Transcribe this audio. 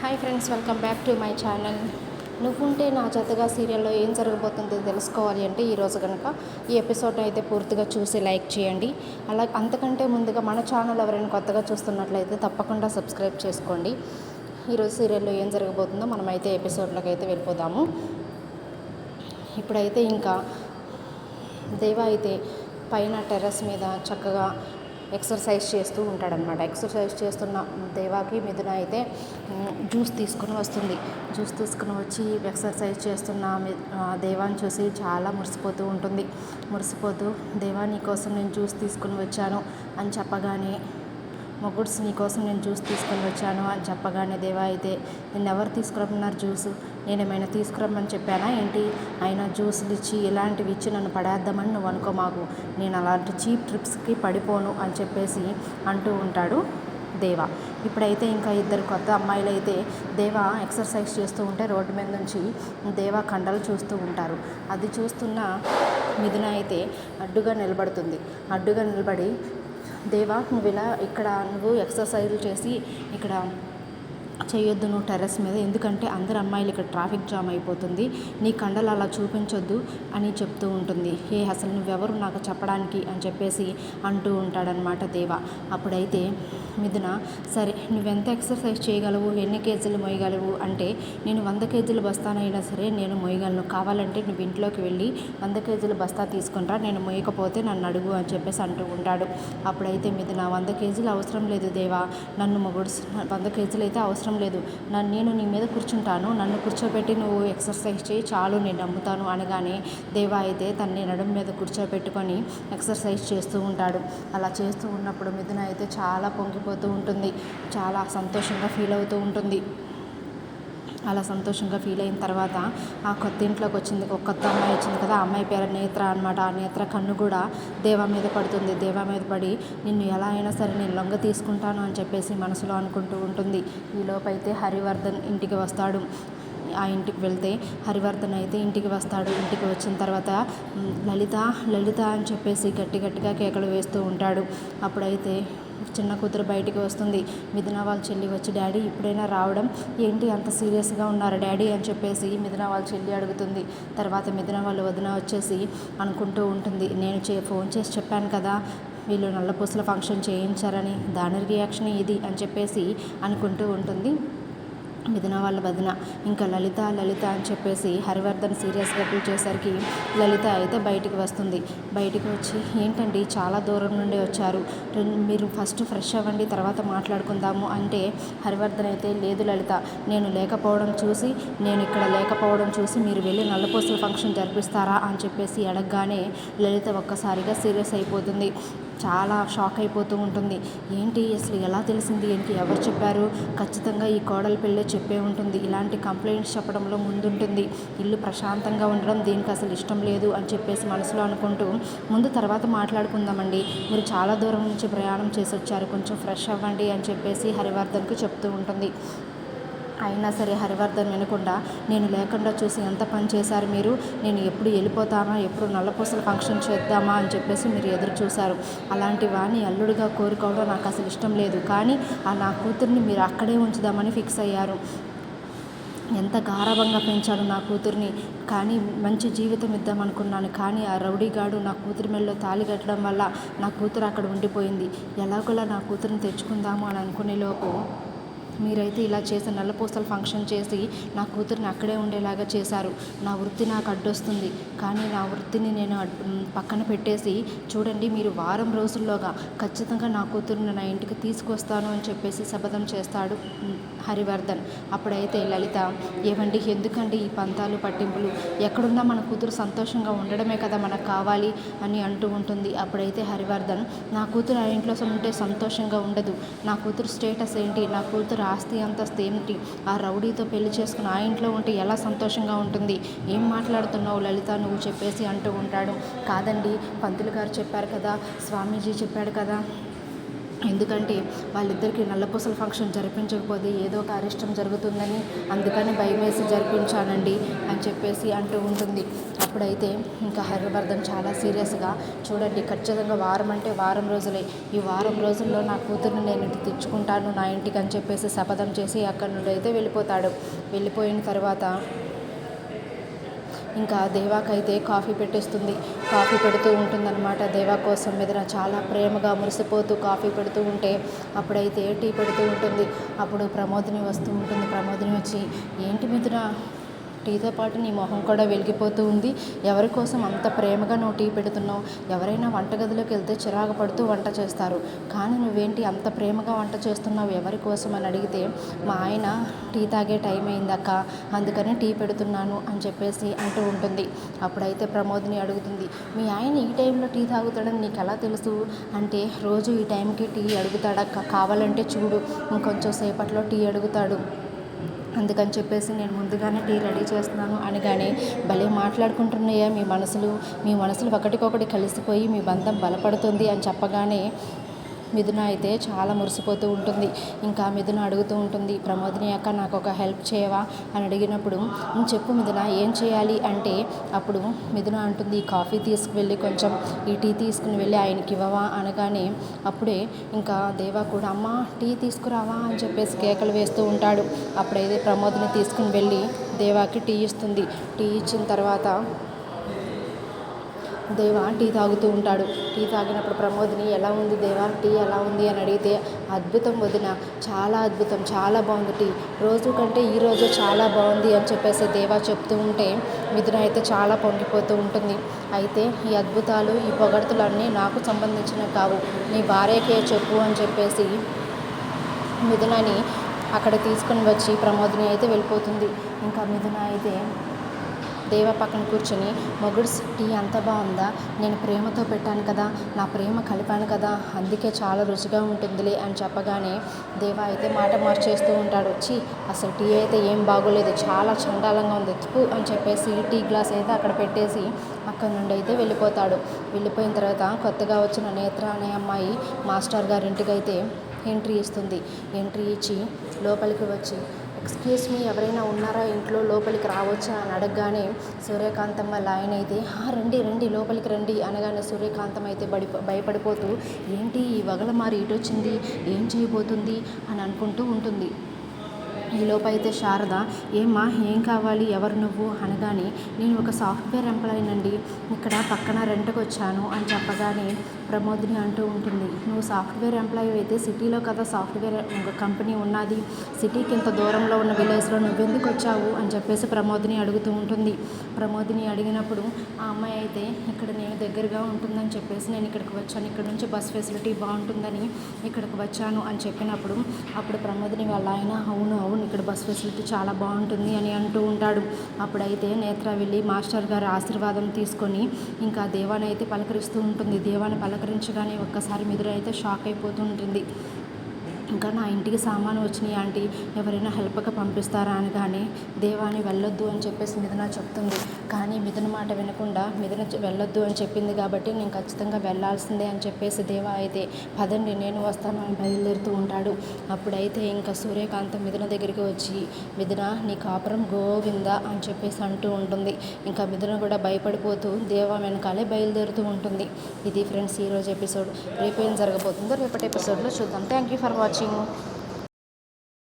Hi friends, welcome back to my channel. నువ్వుంటే నా జతగా సీరియల్లో ఏం జరగబోతుందో తెలుసుకోవాలి అంటే ఈరోజు కనుక ఈ ఎపిసోడ్ అయితే పూర్తిగా చూసి లైక్ చేయండి. అలా అంతకంటే ముందుగా మన ఛానల్ ఎవరైనా కొత్తగా చూస్తున్నట్లయితే తప్పకుండా సబ్స్క్రైబ్ చేసుకోండి. ఈరోజు సీరియల్లో ఏం జరగబోతుందో మనమైతే ఎపిసోడ్లోకి అయితే వెళ్ళిపోదాము. ఇప్పుడైతే ఇంకా దేవా అయితే పైన టెర్రస్ మీద చక్కగా ఎక్సర్సైజ్ చేస్తూ ఉంటాడనమాట. ఎక్సర్సైజ్ చేస్తున్న దేవాకి మిథున అయితే జ్యూస్ తీసుకుని వస్తుంది. జ్యూస్ తీసుకుని వచ్చి ఎక్సర్సైజ్ చేస్తున్న దేవాని చూసి చాలా మురిసిపోతూ ఉంటుంది. మురిసిపోతూ, దేవా నీకోసం నేను జ్యూస్ తీసుకుని వచ్చాను అని చెప్పగానే, మొగుడ్స్ నీకోసం నేను జ్యూస్ తీసుకొని వచ్చాను అని చెప్పగానే దేవా అయితే, నిన్ను ఎవరు తీసుకురమ్మన్నారు జ్యూసు? నేనేమైనా తీసుకురమ్మని చెప్పానా ఏంటి? అయినా జ్యూసులు ఇచ్చి ఇలాంటివి ఇచ్చి నన్ను పడేద్దామని నువ్వు అనుకో మాకు. నేను అలాంటి చీప్ ట్రిప్స్కి పడిపోను అని చెప్పేసి అంటూ ఉంటాడు దేవా. ఇప్పుడైతే ఇంకా ఇద్దరు కొత్త అమ్మాయిలు అయితే దేవా ఎక్సర్సైజ్ చేస్తూ ఉంటే రోడ్డు మీద నుంచి దేవా కండలు చూస్తూ ఉంటారు. అది చూస్తున్న మిథున అయితే అడ్డుగా నిలబడుతుంది. అడ్డుగా నిలబడి, దేవా నువ్వు ఇలా ఇక్కడ నువ్వు ఎక్సర్సైజులు చేసి ఇక్కడ చేయొద్దు నువ్వు టెర్రస్ మీద, ఎందుకంటే అందరు అమ్మాయిలు ఇక్కడ ట్రాఫిక్ జామ్ అయిపోతుంది, నీ కండలు అలా చూపించొద్దు అని చెప్తూ ఉంటుంది. అసలు నువ్వెవరు నాకు చెప్పడానికి అని చెప్పేసి అంటూ ఉంటాడనమాట దేవా. అప్పుడైతే మిథున, సరే నువ్వెంత ఎక్సర్సైజ్ చేయగలవు, ఎన్ని కేజీలు మోయగలవు అంటే, నేను 100 కేజీల బస్తానైనా సరే నేను మోయగలను, కావాలంటే నువ్వు ఇంట్లోకి వెళ్ళి 100 కేజీల బస్తా తీసుకునిరా, నేను మోయకపోతే నన్ను అడుగు అని చెప్పేసి అంటూ ఉంటాడు. అప్పుడైతే మిథున, 100 కేజీలు అవసరం లేదు దేవా, నన్ను మొగుడు 100 కేజీలు అయితే అవసరం లేదు, నేను నీ మీద కూర్చుంటాను, నన్ను కూర్చోబెట్టి నువ్వు ఎక్సర్సైజ్ చేయి చాలు, నేను నమ్ముతాను అనగానే దేవా అయితే తన్ని నడుము మీద కూర్చోబెట్టుకొని ఎక్సర్సైజ్ చేస్తూ ఉంటాడు. అలా చేస్తూ ఉన్నప్పుడు మిథున అయితే చాలా పొంగిపోతూ ఉంటుంది, చాలా సంతోషంగా ఫీల్ అవుతూ ఉంటుంది. అలా సంతోషంగా ఫీల్ అయిన తర్వాత ఆ కొత్త ఇంట్లోకి వచ్చింది, ఒక కొత్త అమ్మాయి వచ్చింది కదా, ఆ అమ్మాయి పేరు నేత్ర అనమాట. ఆ నేత్ర కన్ను కూడా దేవా మీద పడుతుంది. దేవా మీద పడి, నిన్ను ఎలా అయినా సరే నేను లొంగ తీసుకుంటాను అని చెప్పేసి మనసులో అనుకుంటూ ఉంటుంది. ఈలోపైతే హరివర్ధన్ ఇంటికి వస్తాడు. ఆ ఇంటికి వెళ్తే హరివర్ధన్ అయితే ఇంటికి వస్తాడు. ఇంటికి వచ్చిన తర్వాత లలిత లలిత అని చెప్పేసి గట్టి గట్టిగా కేకలు వేస్తూ ఉంటాడు. అప్పుడైతే చిన్న కూతురు బయటికి వస్తుంది. మిథున వాళ్ళ చెల్లి వచ్చి, డాడీ ఇప్పుడైనా రావడం ఏంటి, అంత సీరియస్గా ఉన్నారు డాడీ అని చెప్పేసి మిథున వాళ్ళ చెల్లి అడుగుతుంది. తర్వాత మిథున వాళ్ళ వదిన వచ్చేసి అనుకుంటూ ఉంటుంది, నేను ఫోన్ చేసి చెప్పాను కదా వీళ్ళు నల్లపూసల ఫంక్షన్ చేయించారని, దాని రియాక్షన్ ఇది అని చెప్పేసి అనుకుంటూ ఉంటుంది మిథున వాళ్ళ వదిన. ఇంకా లలిత లలిత అని చెప్పేసి హరివర్ధన్ సీరియస్గా పిలిచేసరికి లలిత అయితే బయటికి వస్తుంది. బయటికి వచ్చి, ఏంటండి చాలా దూరం నుండి వచ్చారు, మీరు ఫస్ట్ ఫ్రెష్ అవ్వండి తర్వాత మాట్లాడుకుందాము అంటే, హరివర్ధన్ అయితే లేదు లలిత, నేను ఇక్కడ లేకపోవడం చూసి మీరు వెళ్ళి నల్లపూసల ఫంక్షన్ జరిపిస్తారా అని చెప్పేసి అడగగానే లలిత ఒక్కసారిగా సీరియస్ అయిపోతుంది. చాలా షాక్ అయిపోతూ ఉంటుంది. ఏంటి అసలు ఎలా తెలిసింది ఏంటి, ఎవరు చెప్పారు, ఖచ్చితంగా ఈ కోడలి పెళ్ళే చెప్పే ఉంటుంది, ఇలాంటి కంప్లైంట్స్ చెప్పడంలో ముందుంటుంది, ఇల్లు ప్రశాంతంగా ఉండడం దీనికి అసలు ఇష్టం లేదు అని చెప్పేసి మనసులో అనుకుంటూ, ముందు తర్వాత మాట్లాడుకుందామండి, మీరు చాలా దూరం నుంచి ప్రయాణం చేసి వచ్చారు, కొంచెం ఫ్రెష్ అవ్వండి అని చెప్పేసి హరివర్ధన్కి చెప్తూ ఉంటుంది. అయినా సరే హరివర్ధన్ వినకుండా, నేను లేకుండా చూసి ఎంత పని చేశారు మీరు, నేను ఎప్పుడు వెళ్ళిపోతామా, ఎప్పుడు నల్లపూసల ఫంక్షన్ చేద్దామా అని చెప్పేసి మీరు ఎదురు చూశారు, అలాంటి వాణ్ణి అల్లుడిగా కోరుకోవడం నాకు అసలు ఇష్టం లేదు, కానీ నా కూతుర్ని మీరు అక్కడే ఉంచుదామని ఫిక్స్ అయ్యారు, ఎంత గారాబంగా పెంచాడు నా కూతుర్ని, కానీ మంచి జీవితం ఇద్దామనుకున్నాను, కానీ ఆ రౌడీగాడు నా కూతురి మెడలో తాళి కట్టడం వల్ల నా కూతురు అక్కడ ఉండిపోయింది, ఎలాగోలా నా కూతురిని తెచ్చుకుందాము అని అనుకునేలోపు మీరైతే ఇలా చేసి నల్లపూసల ఫంక్షన్ చేసి నా కూతురిని అక్కడే ఉండేలాగా చేశారు, నా వృత్తి నాకు అడ్డొస్తుంది, కానీ నా వృత్తిని నేను పక్కన పెట్టేసి చూడండి, మీరు వారం రోజుల్లోగా ఖచ్చితంగా నా కూతురిని నా ఇంటికి తీసుకొస్తాను అని చెప్పేసి శపథం చేస్తాడు హరివర్ధన్. అప్పుడైతే లలిత, ఏవండి ఎందుకండి ఈ పంతాలు పట్టింపులు, ఎక్కడున్నా మన కూతురు సంతోషంగా ఉండడమే కదా మనకు కావాలి అని అంటూ ఉంటుంది. అప్పుడైతే హరివర్ధన్, నా కూతురు ఆ ఇంట్లో ఉంటే సంతోషంగా ఉండదు, నా కూతురు స్టేటస్ ఏంటి, నా కూతురు ఆస్తి అంతస్తు ఏమిటి, ఆ రౌడీతో పెళ్లి చేసుకుని ఆ ఇంట్లో ఉంటే ఎలా సంతోషంగా ఉంటుంది, ఏం మాట్లాడుతున్నావు లలిత నువ్వు చెప్పేసి అంటూ ఉంటాడు. కాదండి పంతులు గారు చెప్పారు కదా, స్వామీజీ చెప్పాడు కదా, ఎందుకంటే వాళ్ళిద్దరికీ నల్లపూసల ఫంక్షన్ జరిపించకపోతే ఏదో ఒక అరిష్టం జరుగుతుందని, అందుకని భయమేసి జరిపించానండి అని చెప్పేసి అంటూ ఉంటుంది. అప్పుడైతే ఇంకా హర్షవర్ధన్ చాలా సీరియస్గా, చూడండి ఖచ్చితంగా వారం అంటే వారం రోజులే, ఈ వారం రోజుల్లో నా కూతుర్ని నేను ఇంటికి తెచ్చుకుంటాను నా ఇంటికి అని చెప్పేసి శపథం చేసి అక్కడి నుండి అయితే వెళ్ళిపోతాడు. వెళ్ళిపోయిన తర్వాత ఇంకా దేవాకైతే కాఫీ పెట్టేస్తుంది. కాఫీ పెడుతూ ఉంటుందన్నమాట దేవా కోసం. మిథున చాలా ప్రేమగా మురిసిపోతూ కాఫీ పెడుతూ ఉంటే అప్పుడైతే టీ పెడుతూ ఉంటుంది. అప్పుడు ప్రమోదిని వస్తూ ఉంటుంది. ప్రమోదిని వచ్చి, ఏంటి మిథున, టీతో పాటు నీ మొహం కూడా వెలిగిపోతూ ఉంది, ఎవరి కోసం అంత ప్రేమగా నువ్వు టీ పెడుతున్నావు? ఎవరైనా వంటగదిలోకి వెళ్తే చిరాకు పడుతూ వంట చేస్తారు, కానీ నువ్వేంటి అంత ప్రేమగా వంట చేస్తున్నావు ఎవరి కోసం అని అడిగితే, మా ఆయన టీ తాగే టైం అయిందక్క, అందుకని టీ పెడుతున్నాను అని చెప్పేసి అంటూ ఉంటుంది. అప్పుడైతే ప్రమోదిని అడుగుతుంది, మీ ఆయన ఈ టైంలో టీ తాగుతాడని నీకు ఎలా తెలుసు అంటే, రోజు ఈ టైంకి టీ అడుగుతాడక్క, కావాలంటే చూడు ఇంకొంచెం సేపట్లో టీ అడుగుతాడు, అందుకని చెప్పేసి నేను ముందుగానే టీ రెడీ చేస్తున్నాను అనగానే, భలే మాట్లాడుకుంటున్నాయా మీ మనసులు ఒకటికొకటి కలిసిపోయి మీ బంధం బలపడుతుంది అని చెప్పగానే మిథున అయితే చాలా మురిసిపోతూ ఉంటుంది. ఇంకా మిథున అడుగుతూ ఉంటుంది, ప్రమోదిని అక్క నాకు ఒక హెల్ప్ చేయవా అని అడిగినప్పుడు, చెప్పు మిథున ఏం చేయాలి అంటే, అప్పుడు మిథున అంటుంది, ఈ కాఫీ తీసుకువెళ్ళి కొంచెం ఈ టీ తీసుకుని వెళ్ళి ఆయనకి ఇవ్వవా అనగానే, అప్పుడే ఇంకా దేవా కూడా అమ్మ టీ తీసుకురావా అని చెప్పేసి కేకలు వేస్తూ ఉంటాడు. అప్పుడైతే ప్రమోదిని తీసుకుని వెళ్ళి దేవాకి టీ ఇస్తుంది. టీ ఇచ్చిన తర్వాత దేవా టీ తాగుతూ ఉంటాడు. టీ తాగినప్పుడు ప్రమోదిని, ఎలా ఉంది దేవా టీ ఎలా ఉంది అని అడిగితే, అద్భుతం వదిన, చాలా అద్భుతం, చాలా బాగుంది టీ, రోజు కంటే ఈరోజు చాలా బాగుంది అని చెప్పేసి దేవా చెప్తూ ఉంటే మిథున అయితే చాలా పొంగిపోతూ ఉంటుంది. అయితే ఈ అద్భుతాలు ఈ పొగడ్తలు అన్నీ నాకు సంబంధించినవి కావు, నీ భార్యకే చెప్పు అని చెప్పేసి మిథునని అక్కడ తీసుకుని వచ్చి ప్రమోదిని అయితే వెళ్ళిపోతుంది. ఇంకా మిథున అయితే దేవ పక్కన కూర్చొని, మొగుడు టీ అంత బాగుందా, నేను ప్రేమతో పెట్టాను కదా, నా ప్రేమ కలిపాను కదా, అందుకే చాలా రుచిగా ఉంటుందిలే అని చెప్పగానే దేవ అయితే మాట మార్చేస్తూ ఉంటాడు. అసలు టీ అయితే ఏం బాగోలేదు, చాలా చండాలంగా ఉంది ఎత్తుకు అని చెప్పేసి టీ గ్లాస్ అయితే అక్కడ పెట్టేసి అక్కడ నుండి అయితే వెళ్ళిపోతాడు. వెళ్ళిపోయిన తర్వాత కొత్తగా వచ్చిన నేత్ర అనే అమ్మాయి మాస్టర్ గారింటికి అయితే ఎంట్రీ ఇస్తుంది. ఎంట్రీ ఇచ్చి లోపలికి వచ్చి, ఎక్స్క్యూజ్ మీ, ఎవరైనా ఉన్నారా ఇంట్లో, లోపలికి రావచ్చా అని అడగగానే సూర్యకాంతం వాళ్ళ ఆయన అయితే, రండి రండి లోపలికి రండి అనగానే సూర్యకాంతం అయితే భయపడిపోతూ, ఏంటి ఈ వగల మారి ఇటు వచ్చింది, ఏం చేయబోతుంది అని అనుకుంటూ ఉంటుంది. ఈలోపు అయితే శారద, ఏమ్మా ఏం కావాలి, ఎవరు నువ్వు అనగానే, నేను ఒక సాఫ్ట్వేర్ ఎంప్లాయీనండి, ఇక్కడ పక్కన రెంట్కి వచ్చాను అని చెప్పగానే ప్రమోదిని అంటూ ఉంటుంది, నువ్వు సాఫ్ట్వేర్ ఎంప్లాయీ అయితే సిటీలో కదా సాఫ్ట్వేర్ కంపెనీ ఉన్నది, సిటీకి ఇంత దూరంలో ఉన్న విలేజ్లో నువ్వెందుకు వచ్చావు అని చెప్పేసి ప్రమోదిని అడుగుతూ ఉంటుంది. ప్రమోదిని అడిగినప్పుడు ఆ అమ్మాయి అయితే, ఇక్కడ నేను దగ్గరగా ఉంటుందని చెప్పేసి నేను ఇక్కడికి వచ్చాను, ఇక్కడ నుంచి బస్ ఫెసిలిటీ బాగుంటుందని ఇక్కడికి వచ్చాను అని చెప్పినప్పుడు అప్పుడు ప్రమోదిని వాళ్ళ ఆయన, అవును ఇక్కడ బస్ ఫెసిలిటీ చాలా బాగుంటుంది అని అంటూ ఉంటాడు. అప్పుడైతే నేత్ర వెళ్ళి మాస్టర్ గారి ఆశీర్వాదం తీసుకొని ఇంకా దేవాని అయితే పలకరిస్తూ ఉంటుంది. దేవాని పలకరించగానే ఒక్కసారి మిథున అయితే షాక్ అయిపోతూ ఉంటుంది. ఇంకా నా ఇంటికి సామాను వచ్చినాయి ఆంటీ, ఎవరైనా హెల్ప్గా పంపిస్తారా అనగానే దేవాని వెళ్ళొద్దు అని చెప్పేసి మిథున చెప్తుంది. కానీ మిథున మాట వినకుండా మిథున వెళ్ళొద్దు అని చెప్పింది కాబట్టి నేను ఖచ్చితంగా వెళ్ళాల్సిందే అని చెప్పేసి దేవా అయితే, పదండి నేను వస్తాను అని బయలుదేరుతూ ఉంటాడు. అప్పుడైతే ఇంకా సూర్యకాంతం మిథున దగ్గరికి వచ్చి, మిథున నీ కాపురం గోవింద అని చెప్పేసి అంటూ ఉంటుంది. ఇంకా మిథున కూడా భయపడిపోతూ దేవా వెనకాలే బయలుదేరుతూ ఉంటుంది. ఇది ఫ్రెండ్స్ ఈరోజు ఎపిసోడ్. రేపు ఏం జరగబోతుందో రేపటి ఎపిసోడ్లో చూద్దాం. Thank you for watching.